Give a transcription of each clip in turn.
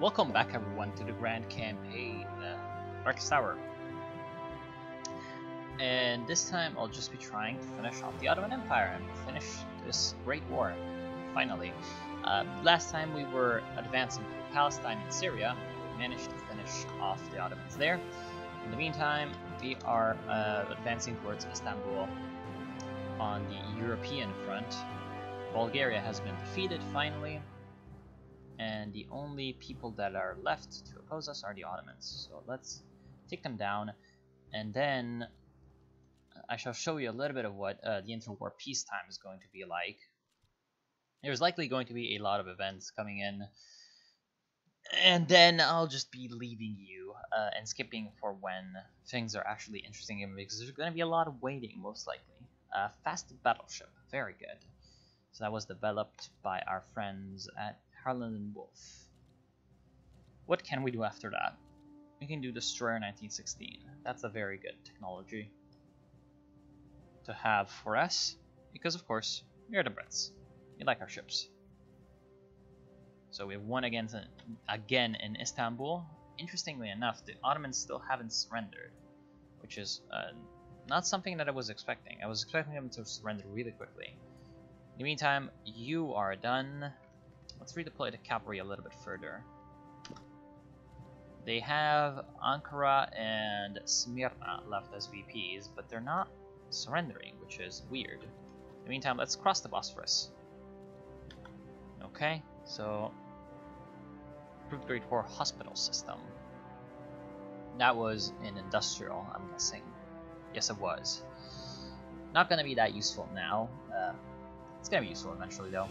Welcome back everyone to the Grand Campaign, Darkest Tower. And this time I'll just be trying to finish off the Ottoman Empire and finish this Great War, finally. Last time we were advancing through Palestine and Syria, we managed to finish off the Ottomans there. In the meantime, we are advancing towards Istanbul on the European front. Bulgaria has been defeated finally. And the only people that are left to oppose us are the Ottomans. So let's take them down, and then I shall show you a little bit of what the interwar peacetime is going to be like. There's likely going to be a lot of events coming in, and then I'll just be leaving you and skipping for when things are actually interesting again, because there's going to be a lot of waiting, most likely. Fast battleship, very good. So that was developed by our friends at Harlan and Wolf. What can we do after that? We can do Destroyer 1916. That's a very good technology to have for us, because of course, we're the Brits. We like our ships. So we have won again in Istanbul. Interestingly enough, the Ottomans still haven't surrendered, which is not something that I was expecting. I was expecting them to surrender really quickly. In the meantime, you are done. Let's redeploy the cavalry a little bit further. They have Ankara and Smyrna left as VPs, but they're not surrendering, which is weird. In the meantime, let's cross the Bosphorus. Okay, so Improved Grade 4 hospital system. That was an industrial, I'm guessing. Yes, it was. Not gonna be that useful now. It's gonna be useful eventually, though.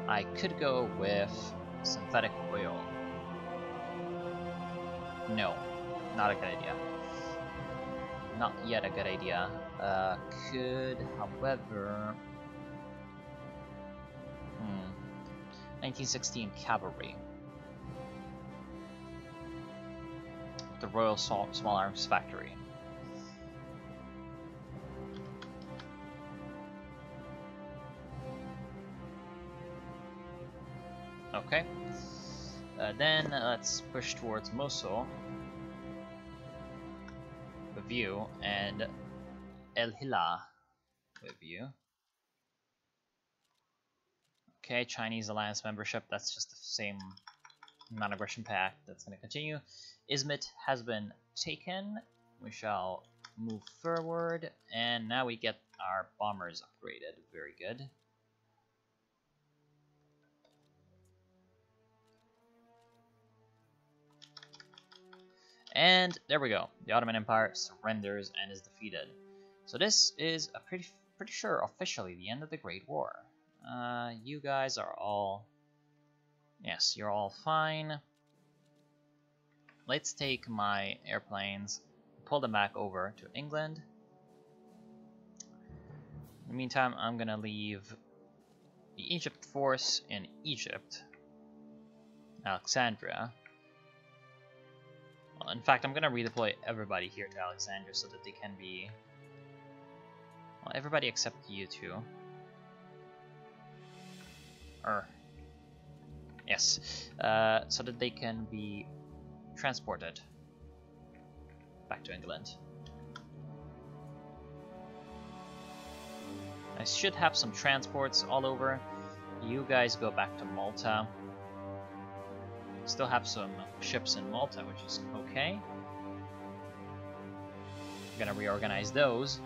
I could go with synthetic oil. No, not a good idea. Not yet a good idea. Could, however... 1916 cavalry. The Royal Small Arms Factory. Okay, then let's push towards Mosul with you, and El Hila with you. Okay, Chinese Alliance membership, that's just the same non-aggression pact, that's going to continue. Izmit has been taken, we shall move forward, and now we get our bombers upgraded, very good. And there we go. The Ottoman Empire surrenders and is defeated. So this is a pretty sure officially the end of the Great War. You guys are all... Yes, you're all fine. Let's take my airplanes, pull them back over to England. In the meantime, I'm gonna leave the Egypt force in Egypt, Alexandria. Well, in fact, I'm gonna redeploy everybody here to Alexandria so that they can be... Well, everybody except you two. Yes. So that they can be transported back to England. I should have some transports all over. You guys go back to Malta. Still have some ships in Malta, which is okay. I'm gonna reorganize those.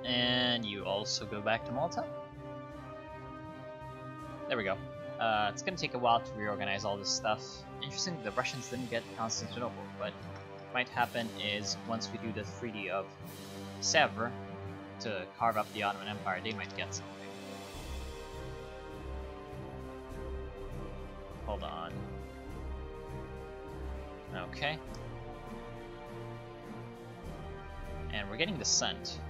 And you also go back to Malta. There we go. It's gonna take a while to reorganize all this stuff. Interesting, the Russians didn't get Constantinople, but what might happen is once we do the Treaty of Sèvres to carve up the Ottoman Empire, they might get something. Hold on. Okay. And we're getting the Scent.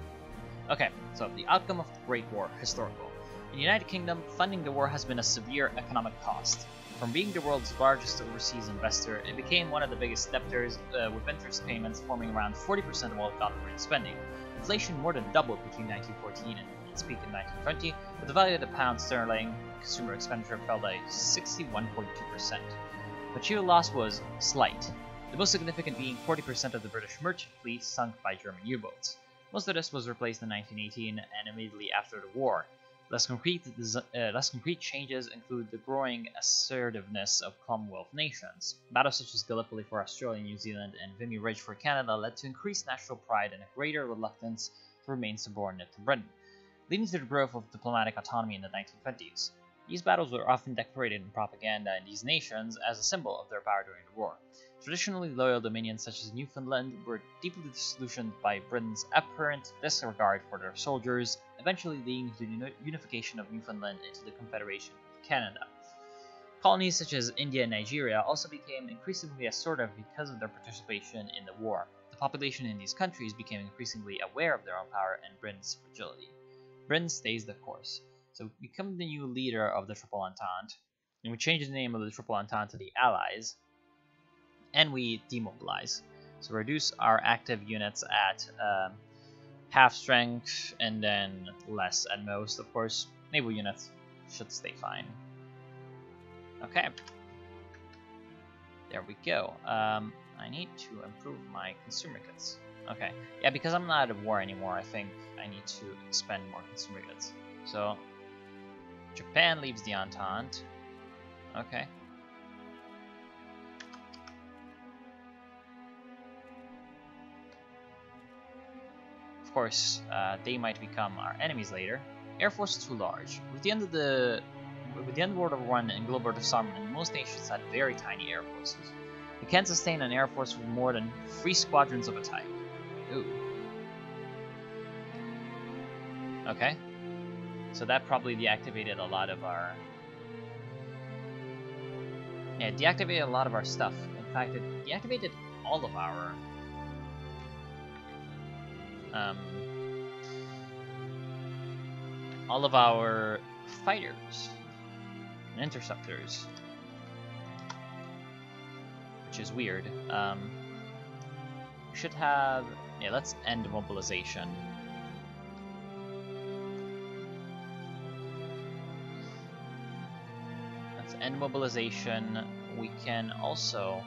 Okay, so the outcome of the Great War, historical. In the United Kingdom, funding the war has been a severe economic cost. From being the world's largest overseas investor, it became one of the biggest debtors, with interest payments forming around 40% of all government spending. Inflation more than doubled between 1914 and its peak in 1920, but the value of the pound sterling consumer expenditure fell by 61.2%. Material loss was slight, the most significant being 40% of the British merchant fleet sunk by German U-boats. Most of this was replaced in 1918 and immediately after the war. Less concrete changes include the growing assertiveness of Commonwealth nations. Battles such as Gallipoli for Australia and New Zealand and Vimy Ridge for Canada led to increased national pride and a greater reluctance to remain subordinate to Britain, leading to the growth of diplomatic autonomy in the 1920s. These battles were often decorated in propaganda in these nations as a symbol of their power during the war. Traditionally loyal dominions such as Newfoundland were deeply disillusioned by Britain's apparent disregard for their soldiers, eventually leading to the unification of Newfoundland into the Confederation of Canada. Colonies such as India and Nigeria also became increasingly assertive because of their participation in the war. The population in these countries became increasingly aware of their own power and Britain's fragility. Britain stays the course. So we become the new leader of the Triple Entente, and we change the name of the Triple Entente to the Allies, and we demobilize. So reduce our active units at half strength, and then less at most. Of course, naval units should stay fine. Okay. There we go. I need to improve my consumer goods. Okay. Yeah, because I'm not at war anymore, I think I need to expend more consumer goods. So Japan leaves the Entente. Okay. Of course, they might become our enemies later. Air Force is too large. With the end of World War I and global disarmament, most nations had very tiny air forces. You can't sustain an air force with more than 3 squadrons of a type. Ooh. Okay. So that probably deactivated a lot of our... Yeah, it deactivated a lot of our stuff. In fact, it deactivated all of our... all of our fighters and interceptors, which is weird. We should have... Yeah, let's end mobilization. Let's end mobilization. We can also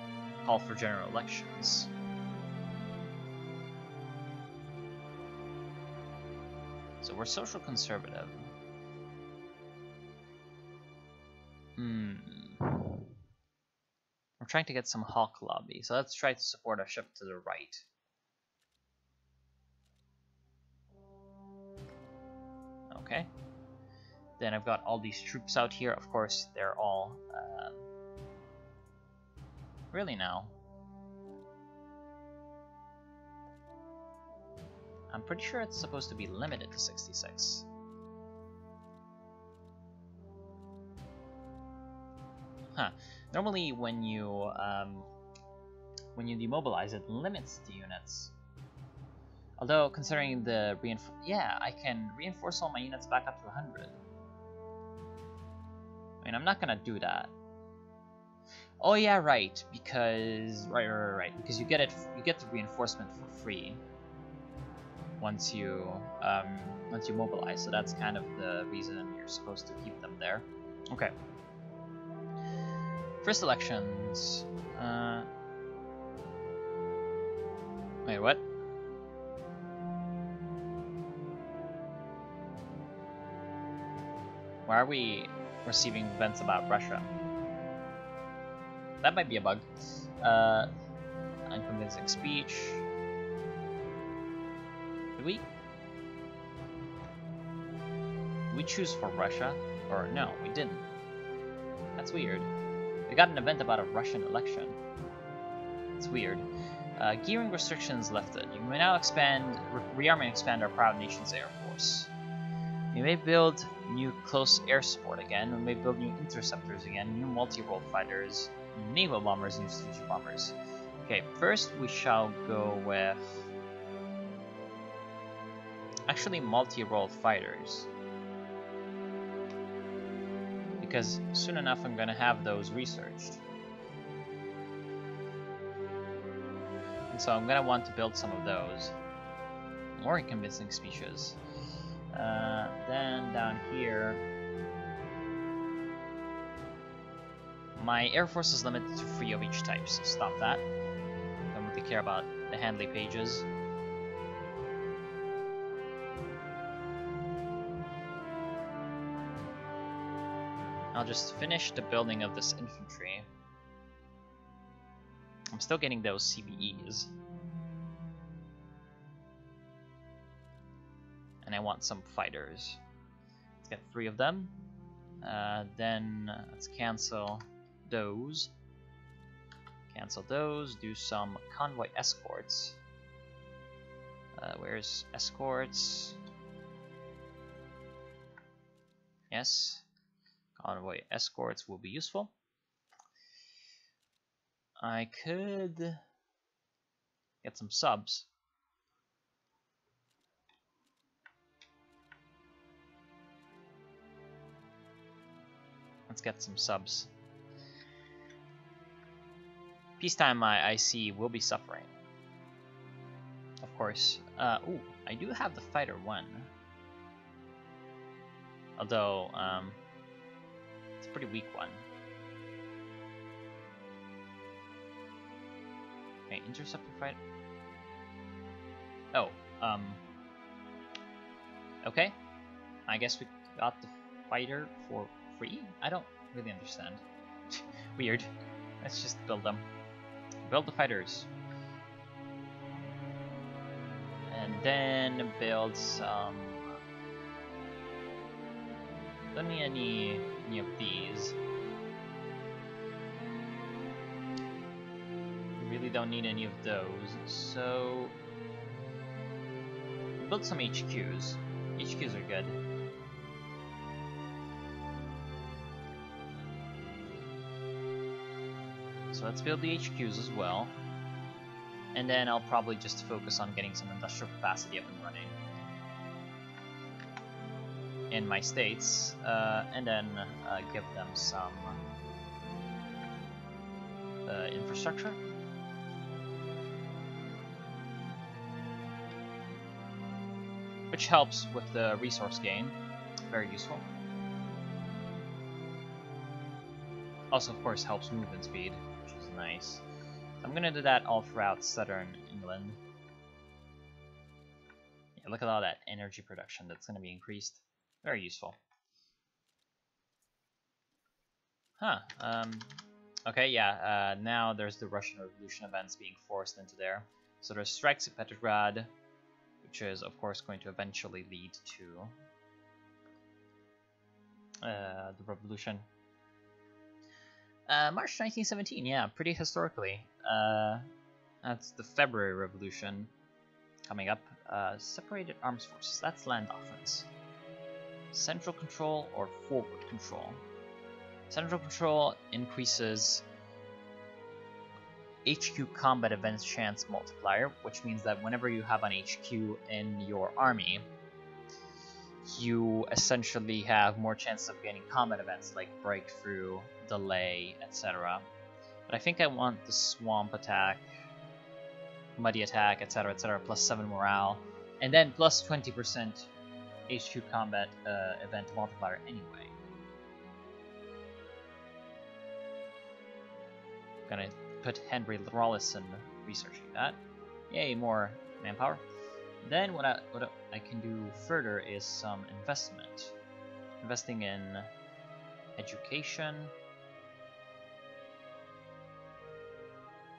call for general elections. So we're social conservative. We're trying to get some Hawk lobby, so let's try to support our ship to the right. Okay. Then I've got all these troops out here. Of course, they're all... Really now? I'm pretty sure it's supposed to be limited to 66. Huh. Normally when you demobilize, it limits the units. Although, considering the yeah, I can reinforce all my units back up to 100. I mean, I'm not gonna do that. Oh yeah, right. Because right. Because you get the reinforcement for free once you mobilize. So that's kind of the reason you're supposed to keep them there. Okay. First elections. Wait, what? Why are we receiving events about Russia? That might be a bug. Unconvincing speech. Did we choose for Russia? Or no, we didn't. That's weird. We got an event about a Russian election. It's weird. Gearing restrictions lifted. You may now rearm and expand our proud nation's air force. We may build new close air support again. We may build new interceptors again, new multi-role fighters, new naval bombers, new strategic bombers. Okay, first we shall go with... actually multi-role fighters. Because soon enough I'm gonna have those researched. And so I'm gonna want to build some of those. More convincing speeches. Then down here, my Air Force is limited to 3 of each type, so stop that. Don't really care about the Handley pages. I'll just finish the building of this infantry. I'm still getting those CVEs. And I want some fighters. Let's get 3 of them. Then let's cancel those. Cancel those. Do some convoy escorts. Where's escorts? Yes. Convoy escorts will be useful. I could get some subs. Let's get some subs. Peacetime, I see, will be suffering. Of course. Ooh, I do have the fighter 1. Although, it's a pretty weak one. Okay, interceptor fighter. Oh, okay. I guess we got the fighter for free? I don't really understand. Weird. Let's just build them. Build the fighters. And then build some... Don't need any of these. Really don't need any of those. So... build some HQs. HQs are good. So let's build the HQs as well. And then I'll probably just focus on getting some industrial capacity up and running in my states, and then give them some infrastructure. Which helps with the resource gain. Very useful. Also, of course, helps movement speed, which is nice. So I'm gonna do that all throughout southern England. Yeah, look at all that energy production that's gonna be increased. Very useful. Huh. Okay, yeah, now there's the Russian Revolution events being forced into there. So there's strikes at Petrograd, which is, of course, going to eventually lead to the revolution. March 1917, yeah, pretty historically. That's the February Revolution coming up. Separated arms forces, that's land offense. Central control or forward control. Central control increases HQ combat events chance multiplier, which means that whenever you have an HQ in your army, you essentially have more chances of getting combat events like breakthrough, delay, etc. But I think I want the swamp attack, muddy attack, etc., etc., plus 7 morale, and then plus 20% HQ combat event multiplier anyway. Gonna put Henry Rawlinson researching that. Yay, more manpower. Then what I can do further is some investment. Investing in education.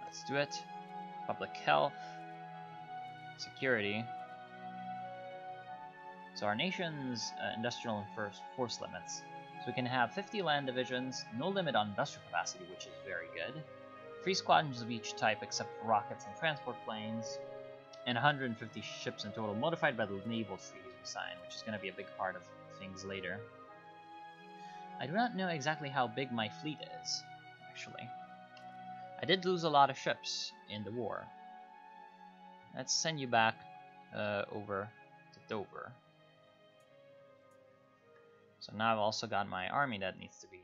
Let's do it. Public health. Security. So our nation's industrial and force limits. So we can have 50 land divisions, no limit on industrial capacity, which is very good. 3 squadrons of each type except for rockets and transport planes, and 150 ships in total, modified by the naval treaties we signed, which is going to be a big part of things later. I do not know exactly how big my fleet is, actually. I did lose a lot of ships in the war. Let's send you back over to Dover. So now I've also got my army that needs to be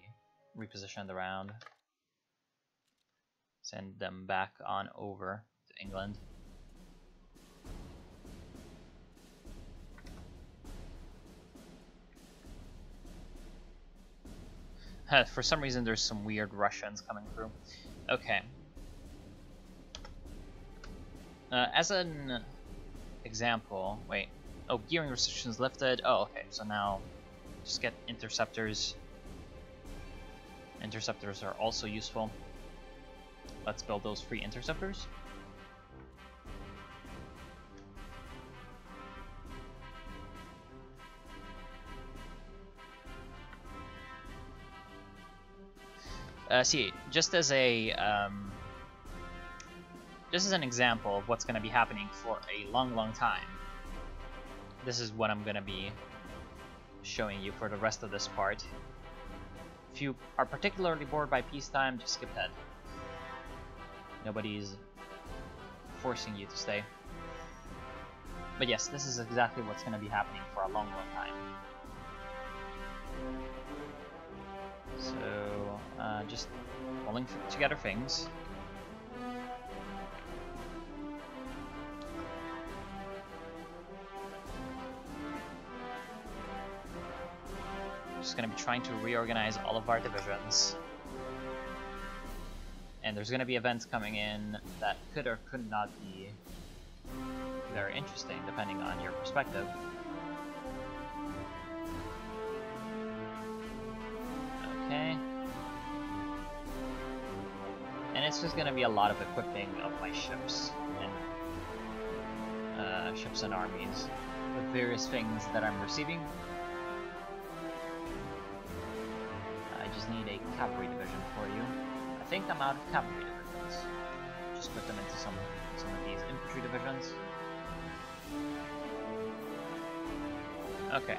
repositioned around. Send them back on over to England. For some reason, there's some weird Russians coming through. Okay. As an example, wait. Oh, gearing restrictions lifted. Oh, okay. So now, just get interceptors. Interceptors are also useful. Let's build those free interceptors. See, just as an example of what's going to be happening for a long time, this is what I'm going to be showing you for the rest of this part. If you are particularly bored by peacetime, just skip ahead. Nobody's forcing you to stay. But yes, this is exactly what's going to be happening for a long time. So, just pulling together things. Just going to be trying to reorganize all of our divisions. And there's going to be events coming in that could or could not be very interesting, depending on your perspective. Okay. And it's just going to be a lot of equipping of my ships and armies with various things that I'm receiving. I just need a cavalry division for you. I think I'm out of cavalry divisions. Just put them into some of these infantry divisions. Okay.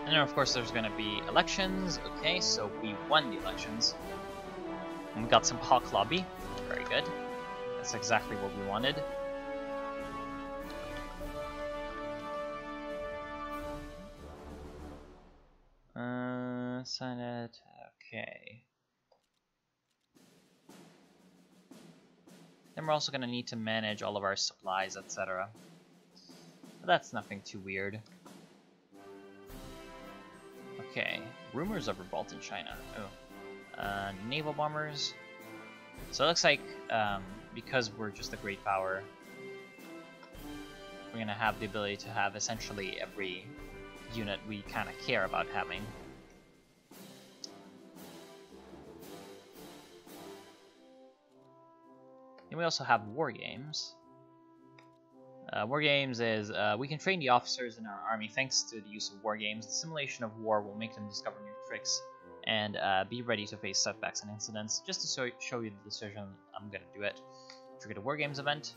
And then of course there's going to be elections. Okay, so we won the elections. And we got some Hawk Lobby. Very good. That's exactly what we wanted. Senate. Okay. Then we're also going to need to manage all of our supplies, etc. But that's nothing too weird. Okay, rumors of revolt in China. Oh, naval bombers. So it looks like because we're just a great power, we're gonna have the ability to have essentially every unit we kind of care about having. And we also have war games. War games is, we can train the officers in our army thanks to the use of war games. The simulation of war will make them discover new tricks and be ready to face setbacks and incidents. Just to show you the decision, I'm going to do it. Trigger the war games event.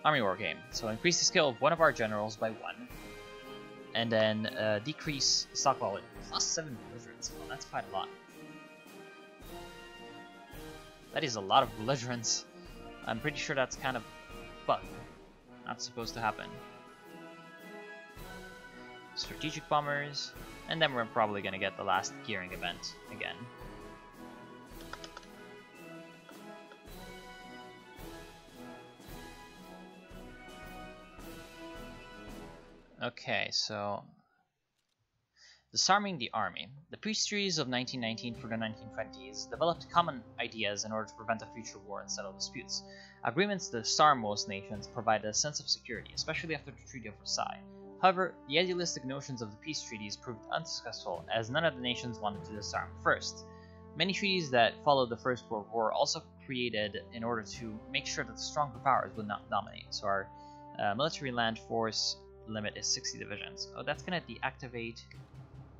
Army war game. So increase the skill of one of our generals by 1. And then decrease stockpile with +7 belligerents. Well, that's quite a lot. That is a lot of belligerents. I'm pretty sure that's kind of bug. Not supposed to happen. Strategic bombers, and then we're probably gonna get the last gearing event again. Okay, so disarming the army. The peace treaties of 1919 through the 1920s developed common ideas in order to prevent a future war and settle disputes. Agreements to disarm most nations provided a sense of security, especially after the Treaty of Versailles. However, the idealistic notions of the peace treaties proved unsuccessful, as none of the nations wanted to disarm first. Many treaties that followed the First World War also created in order to make sure that the stronger powers would not dominate. So our military land force limit is 60 divisions. Oh, that's gonna deactivate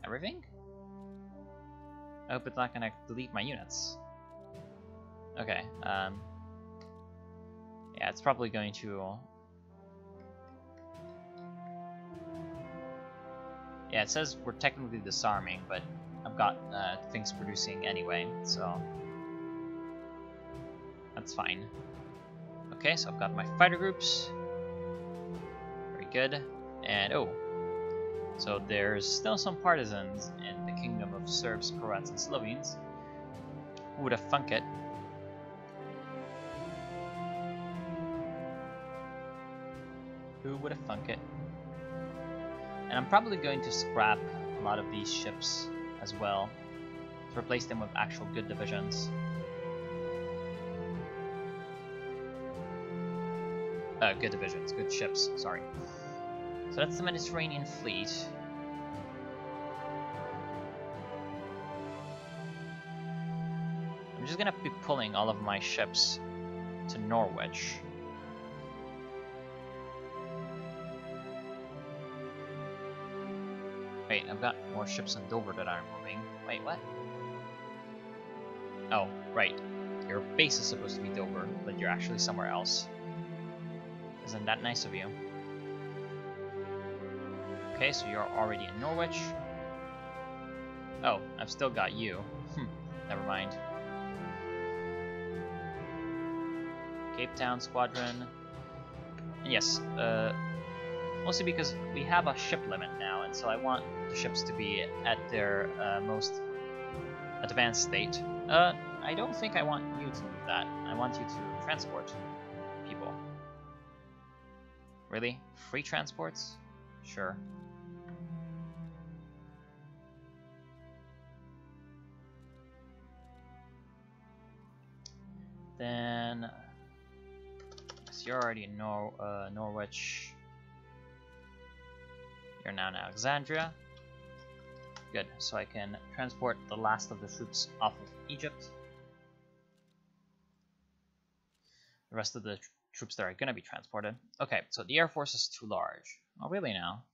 everything? I hope it's not gonna delete my units. Okay, yeah, it's probably going to... Yeah, it says we're technically disarming, but I've got things producing anyway, so that's fine. Okay, so I've got my fighter groups. Very good. And oh, so there's still some partisans in the kingdom of Serbs, Croats, and Slovenes. Who would have thunk it? Who would have thunk it? And I'm probably going to scrap a lot of these ships as well to replace them with actual good divisions. Good divisions, good ships, sorry. So that's the Mediterranean fleet. I'm just gonna be pulling all of my ships to Norwich. Wait, I've got more ships in Dover that aren't moving. Wait, what? Oh, right. Your base is supposed to be Dover, but you're actually somewhere else. Isn't that nice of you? Okay, so you're already in Norwich. Oh, I've still got you. Never mind. Cape Town Squadron. And yes, mostly because we have a ship limit now, and so I want the ships to be at their most advanced state. I don't think I want you to do that. I want you to transport people. Really? Free transports? Sure. Then, so you're already in Norwich. You're now in Alexandria. Good, so I can transport the last of the troops off of Egypt. The rest of the troops that are going to be transported. Okay, so the Air Force is too large. Oh, really now?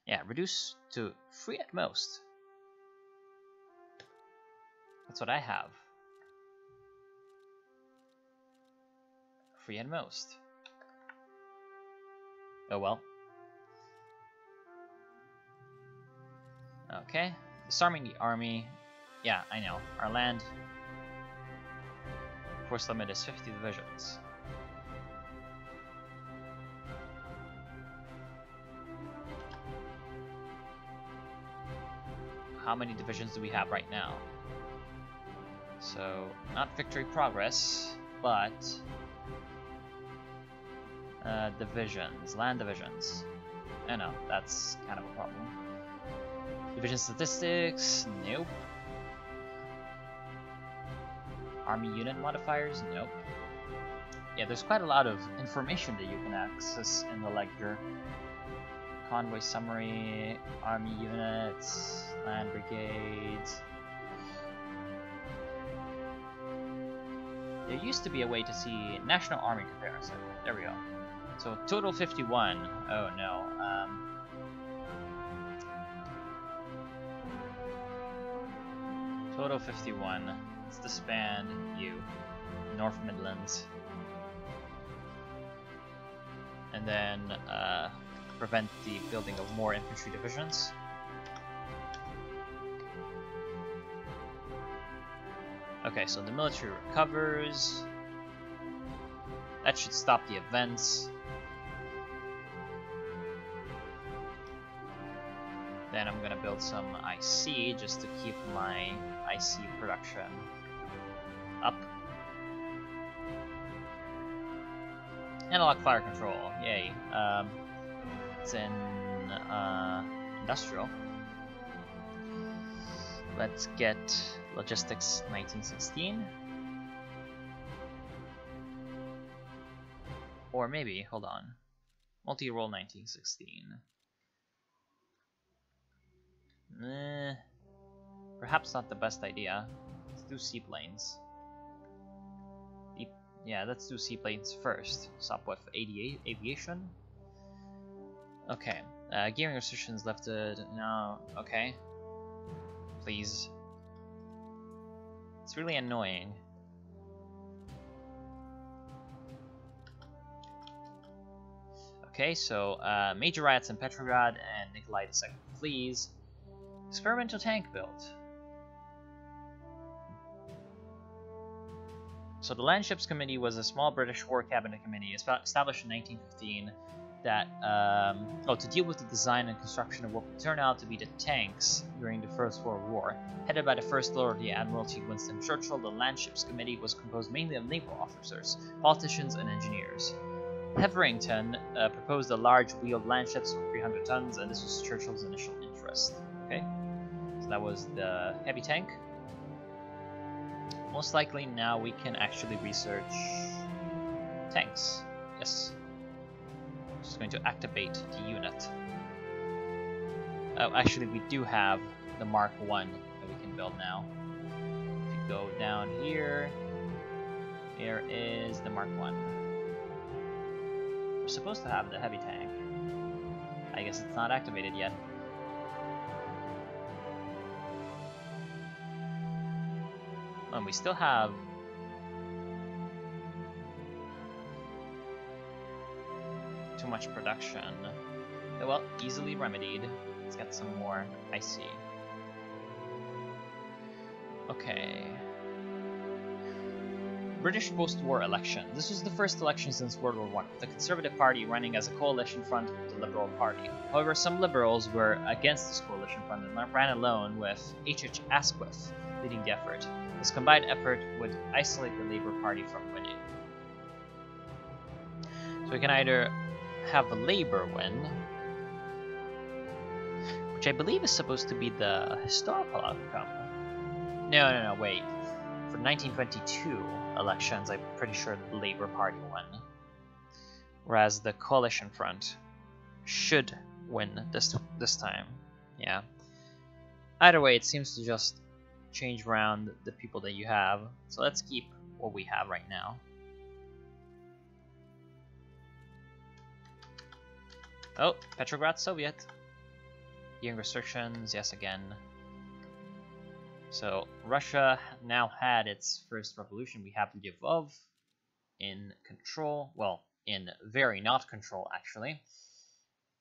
Yeah, reduce to 3 at most. That's what I have. 3 at most. Oh well. Okay, disarming the army. Yeah, I know. Our land force limit is 50 divisions. How many divisions do we have right now? So, not victory progress, but divisions, land divisions. I know, that's kind of a problem. Division statistics, nope. Army unit modifiers, nope. Yeah, there's quite a lot of information that you can access in the ledger. Convoy summary, army units, land brigades. There used to be a way to see national army comparison. There we go. So total 51. Oh no. Total 51. Let's disband you. North Midlands. And then prevent the building of more infantry divisions. Okay, so the military recovers. That should stop the events. Then I'm gonna build some IC just to keep my IC production up. Analog fire control, yay. It's in industrial. Let's get logistics 1916. Or maybe, hold on, multi-role 1916. Perhaps not the best idea. Let's do seaplanes. Yeah, let's do seaplanes first. Stop with aviation. Okay, gearing restrictions lifted. No, okay. Please. It's really annoying. Okay, so major riots in Petrograd and Nikolai II flees. Experimental tank built. So the Land Ships Committee was a small British War Cabinet Committee established in 1915 that to deal with the design and construction of what would turn out to be the tanks during the First World War. Headed by the First Lord of the Admiralty Winston Churchill, the Land Ships Committee was composed mainly of naval officers, politicians, and engineers. Heverington proposed a large wheeled landships of 300 tons, and this was Churchill's initial interest. Okay, so that was the heavy tank. Most likely now we can actually research tanks. Yes. Just going to activate the unit. Oh, actually we do have the Mark 1 that we can build now. If you go down here, there is the Mark 1. We're supposed to have the heavy tank. I guess it's not activated yet. And we still have too much production. Well, easily remedied. Let's get some more. I see. Okay. British post-war election. This was the first election since World War I, with the Conservative Party running as a coalition front with the Liberal Party. However, some Liberals were against this coalition front and ran alone, with H.H. Asquith leading the effort. This combined effort would isolate the Labour Party from winning. So we can either have the Labour win, which I believe is supposed to be the historical outcome. No, wait. For 1922 elections, I'm pretty sure the Labour Party won. Whereas the coalition front should win this time. Yeah. Either way, it seems to just change around the people that you have. So let's keep what we have right now. Oh, Petrograd Soviet. Hearing restrictions, yes again. So Russia now had its first revolution. We have Lvov in control. Well, in very not control actually.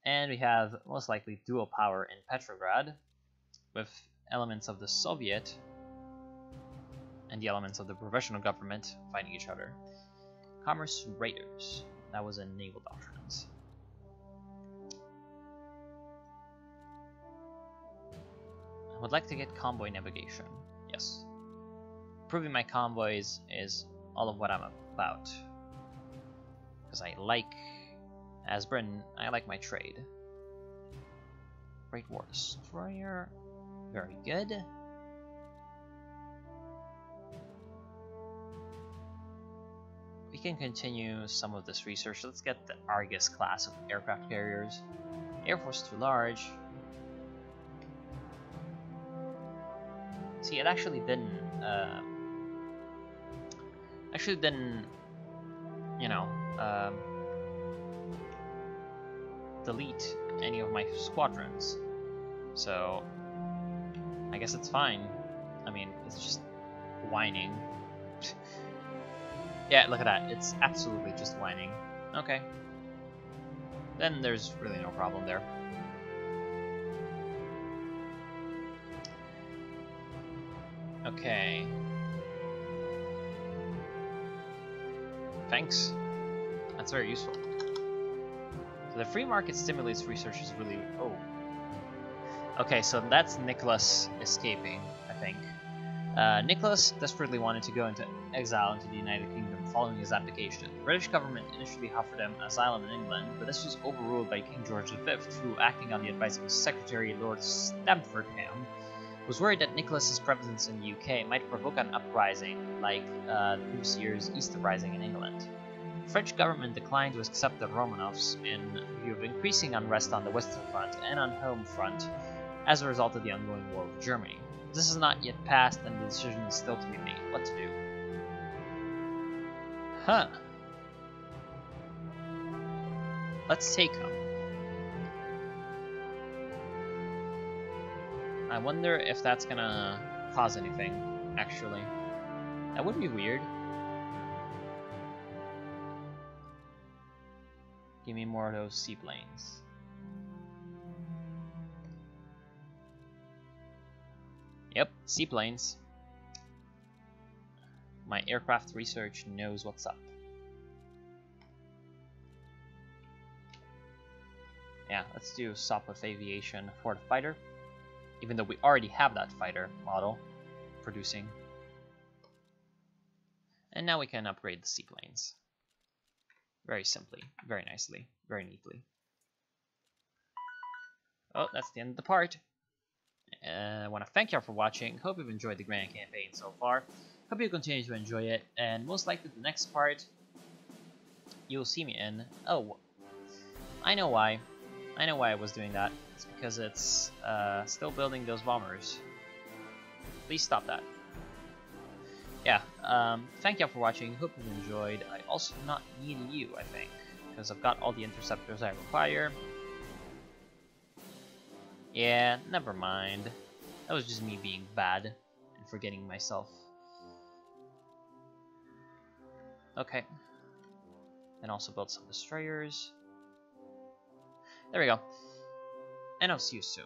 And we have most likely dual power in Petrograd, with elements of the Soviet and the elements of the provisional government fighting each other. Commerce Raiders. That was in naval doctrines. I would like to get convoy navigation. Yes. Improving my convoys is all of what I'm about. Because I like, as Britain, I like my trade. Great War Destroyer. Very good. We can continue some of this research. Let's get the Argus class of aircraft carriers. Air Force too large. See, it actually didn't, you know, delete any of my squadrons. So, I guess it's fine. I mean, it's just whining. Yeah, look at that. It's absolutely just whining. Okay. Then there's really no problem there. Okay. Thanks. That's very useful. So the free market stimulates research is really... Oh. Okay, so that's Nicholas escaping, I think. Nicholas desperately wanted to go into exile into the United Kingdom following his abdication. The British government initially offered him asylum in England, but this was overruled by King George V, who, acting on the advice of his secretary, Lord Stamfordham, was worried that Nicholas's presence in the UK might provoke an uprising, like the previous year's Easter Rising in England. The French government declined to accept the Romanovs in view of increasing unrest on the Western Front and on home front as a result of the ongoing war with Germany. This is not yet passed, and the decision is still to be made. What to do? Huh. Let's take him. I wonder if that's gonna cause anything, actually. That would be weird. Give me more of those seaplanes. Yep, seaplanes. My aircraft research knows what's up. Yeah, let's do Sopwith Aviation for the fighter. Even though we already have that fighter model producing. And now we can upgrade the seaplanes. Very simply, very nicely, very neatly. Oh, that's the end of the part. I want to thank y'all for watching. Hope you've enjoyed the Grand Campaign so far. Hope you continue to enjoy it, and most likely the next part you'll see me in. Oh, I know why. I know why I was doing that. It's because it's still building those bombers. Please stop that. Yeah, thank y'all for watching. Hope you enjoyed. I also do not need you, I think, because I've got all the interceptors I require. Yeah, never mind. That was just me being bad and forgetting myself. Okay. And also build some destroyers. There we go. And I'll see you soon.